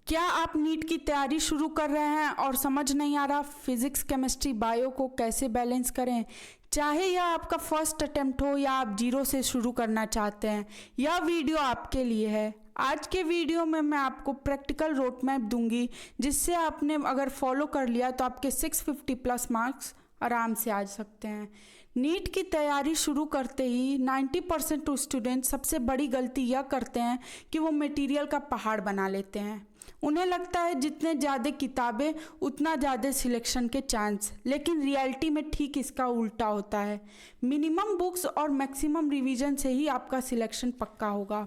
क्या आप नीट की तैयारी शुरू कर रहे हैं और समझ नहीं आ रहा फिजिक्स केमिस्ट्री बायो को कैसे बैलेंस करें? चाहे यह आपका फर्स्ट अटेम्प्ट हो या आप जीरो से शुरू करना चाहते हैं, यह वीडियो आपके लिए है। आज के वीडियो में मैं आपको प्रैक्टिकल रोड मैप दूंगी, जिससे आपने अगर फॉलो कर लिया तो आपके 650 प्लस मार्क्स आराम से आ सकते हैं। नीट की तैयारी शुरू करते ही 90% स्टूडेंट सबसे बड़ी गलती यह करते हैं कि वो मटेरियल का पहाड़ बना लेते हैं। उन्हें लगता है जितने ज़्यादा किताबें उतना ज़्यादा सिलेक्शन के चांस, लेकिन रियलिटी में ठीक इसका उल्टा होता है। मिनिमम बुक्स और मैक्सिमम रिवीजन से ही आपका सिलेक्शन पक्का होगा।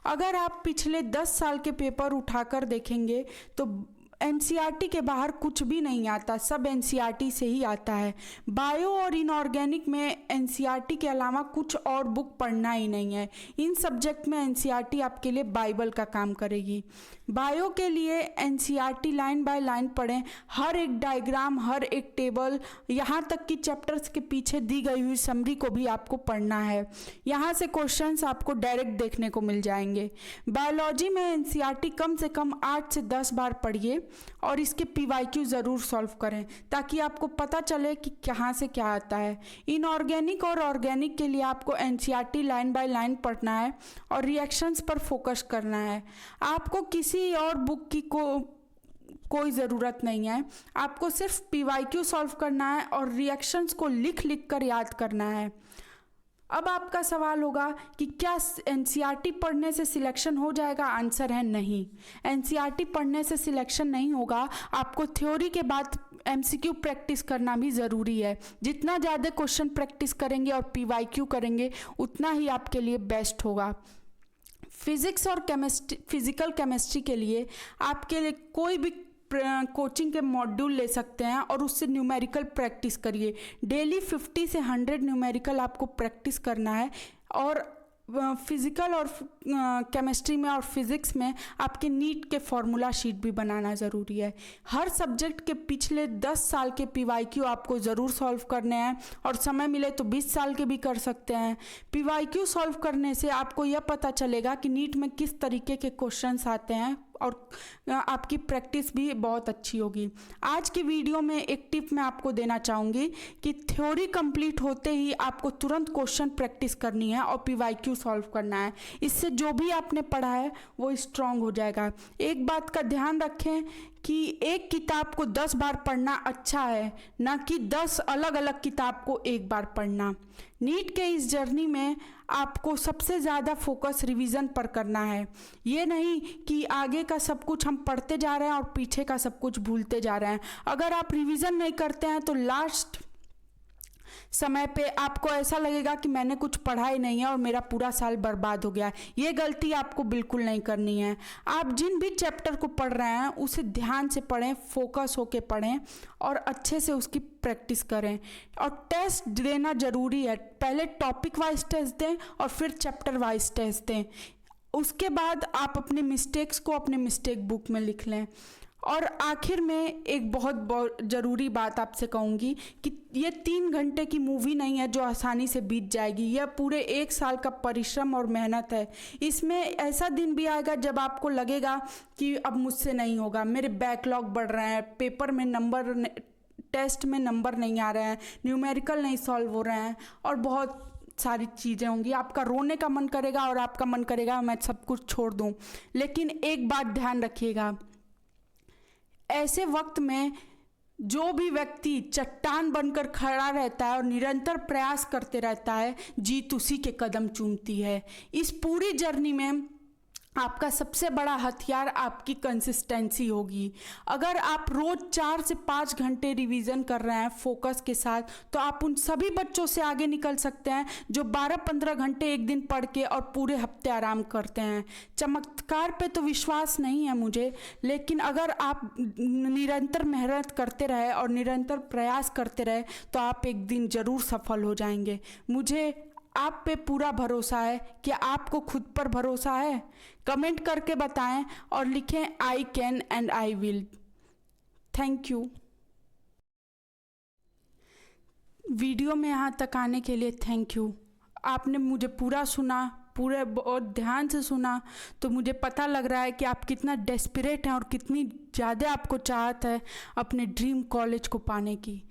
अगर आप पिछले 10 साल के पेपर उठाकर देखेंगे तो एनसीईआरटी के बाहर कुछ भी नहीं आता, सब एनसीईआरटी से ही आता है। बायो और इनऑर्गेनिक में एनसीईआरटी के अलावा कुछ और बुक पढ़ना ही नहीं है। इन सब्जेक्ट में एनसीईआरटी आपके लिए बाइबल का काम करेगी। बायो के लिए एनसीईआरटी लाइन बाय लाइन पढ़ें, हर एक डायग्राम, हर एक टेबल, यहाँ तक कि चैप्टर्स के पीछे दी गई हुई समरी को भी आपको पढ़ना है। यहाँ से क्वेश्चंस आपको डायरेक्ट देखने को मिल जाएंगे। बायोलॉजी में एनसीईआरटी कम से कम 8 से 10 बार पढ़िए और इसके पीवाईक्यू ज़रूर सॉल्व करें, ताकि आपको पता चले कि कहाँ से क्या आता है। इनऑर्गेनिक और ऑर्गेनिक के लिए आपको एनसीईआरटी लाइन बाय लाइन पढ़ना है और रिएक्शंस पर फोकस करना है। आपको किसी और बुक की कोई ज़रूरत नहीं है, आपको सिर्फ पीवाईक्यू सॉल्व करना है और रिएक्शंस को लिख लिख कर याद करना है। अब आपका सवाल होगा कि क्या एनसीईआरटी पढ़ने से सिलेक्शन हो जाएगा? आंसर है नहीं। एनसीईआरटी पढ़ने से सिलेक्शन नहीं होगा, आपको थ्योरी के बाद एमसीक्यू प्रैक्टिस करना भी ज़रूरी है। जितना ज़्यादा क्वेश्चन प्रैक्टिस करेंगे और पीवाईक्यू करेंगे, उतना ही आपके लिए बेस्ट होगा। फिजिक्स और फिजिकल केमिस्ट्री के लिए आपके लिए कोई भी कोचिंग के मॉड्यूल ले सकते हैं और उससे न्यूमेरिकल प्रैक्टिस करिए। डेली 50 से 100 न्यूमेरिकल आपको प्रैक्टिस करना है। और फिज़िकल और केमिस्ट्री में और फिज़िक्स में आपके नीट के फॉर्मूला शीट भी बनाना ज़रूरी है। हर सब्जेक्ट के पिछले 10 साल के पीवाईक्यू आपको ज़रूर सॉल्व करने हैं, और समय मिले तो 20 साल के भी कर सकते हैं। पीवाईक्यू सॉल्व करने से आपको यह पता चलेगा कि नीट में किस तरीके के क्वेश्चंस आते हैं और आपकी प्रैक्टिस भी बहुत अच्छी होगी। आज की वीडियो में एक टिप मैं आपको देना चाहूँगी कि थ्योरी कंप्लीट होते ही आपको तुरंत क्वेश्चन प्रैक्टिस करनी है और पीवाईक्यू सॉल्व करना है। इससे जो भी आपने पढ़ा है वो स्ट्रांग हो जाएगा। एक बात का ध्यान रखें कि एक किताब को 10 बार पढ़ना अच्छा है, ना कि 10 अलग अलग किताब को एक बार पढ़ना। नीट के इस जर्नी में आपको सबसे ज़्यादा फोकस रिवीजन पर करना है। ये नहीं कि आगे का सब कुछ हम पढ़ते जा रहे हैं और पीछे का सब कुछ भूलते जा रहे हैं। अगर आप रिवीजन नहीं करते हैं तो लास्ट समय पे आपको ऐसा लगेगा कि मैंने कुछ पढ़ा ही नहीं है और मेरा पूरा साल बर्बाद हो गया। ये गलती आपको बिल्कुल नहीं करनी है। आप जिन भी चैप्टर को पढ़ रहे हैं उसे ध्यान से पढ़ें, फोकस होके पढ़ें और अच्छे से उसकी प्रैक्टिस करें। और टेस्ट देना ज़रूरी है। पहले टॉपिक वाइज टेस्ट दें और फिर चैप्टर वाइज टेस्ट दें। उसके बाद आप अपने मिस्टेक्स को अपने मिस्टेक बुक में लिख लें। और आखिर में एक बहुत ज़रूरी बात आपसे कहूँगी कि ये 3 घंटे की मूवी नहीं है जो आसानी से बीत जाएगी। यह पूरे 1 साल का परिश्रम और मेहनत है। इसमें ऐसा दिन भी आएगा जब आपको लगेगा कि अब मुझसे नहीं होगा, मेरे बैकलॉग बढ़ रहे हैं, पेपर में नंबर, टेस्ट में नंबर नहीं आ रहे हैं, न्यूमेरिकल नहीं सॉल्व हो रहे हैं और बहुत सारी चीज़ें होंगी। आपका रोने का मन करेगा और आपका मन करेगा मैं सब कुछ छोड़ दूँ। लेकिन एक बात ध्यान रखिएगा, ऐसे वक्त में जो भी व्यक्ति चट्टान बनकर खड़ा रहता है और निरंतर प्रयास करते रहता है, जीत उसी के कदम चूमती है। इस पूरी जर्नी में आपका सबसे बड़ा हथियार आपकी कंसिस्टेंसी होगी। अगर आप रोज़ 4 से 5 घंटे रिवीजन कर रहे हैं फोकस के साथ, तो आप उन सभी बच्चों से आगे निकल सकते हैं जो 12-15 घंटे एक दिन पढ़ के और पूरे हफ्ते आराम करते हैं। चमत्कार पे तो विश्वास नहीं है मुझे, लेकिन अगर आप निरंतर मेहनत करते रहे और निरंतर प्रयास करते रहे तो आप एक दिन ज़रूर सफल हो जाएंगे। मुझे आप पे पूरा भरोसा है। क्या आपको खुद पर भरोसा है? कमेंट करके बताएं और लिखें I can and I will. Thank you. Video में यहाँ तक आने के लिए थैंक यू। आपने मुझे पूरा सुना, पूरे बहुत ध्यान से सुना, तो मुझे पता लग रहा है कि आप कितना डेस्परेट हैं और कितनी ज़्यादा आपको चाहत है अपने ड्रीम कॉलेज को पाने की।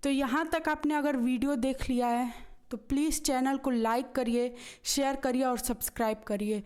तो यहाँ तक आपने अगर वीडियो देख लिया है तो प्लीज़ चैनल को लाइक करिए, शेयर करिए और सब्सक्राइब करिए।